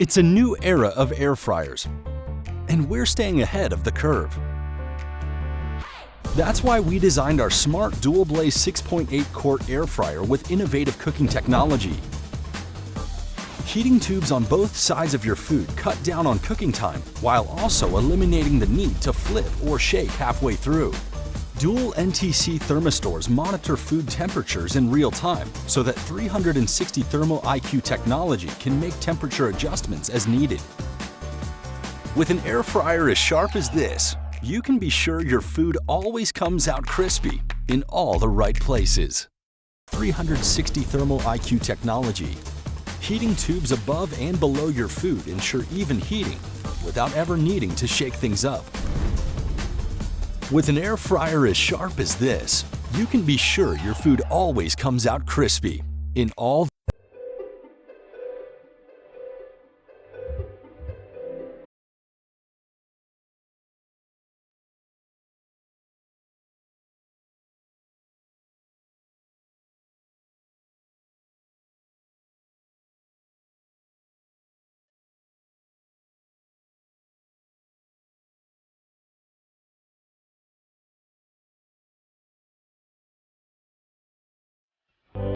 It's a new era of air fryers, and we're staying ahead of the curve. That's why we designed our smart dual-blaze 6.8-quart air fryer with innovative cooking technology. Heating tubes on both sides of your food cut down on cooking time while also eliminating the need to flip or shake halfway through. Dual NTC thermistors monitor food temperatures in real time so that 360 ThermoIQ technology can make temperature adjustments as needed. With an air fryer as sharp as this, you can be sure your food always comes out crispy in all the right places. 360 ThermoIQ technology. Heating tubes above and below your food ensure even heating without ever needing to shake things up. With an air fryer as sharp as this, you can be sure your food always comes out crispy in all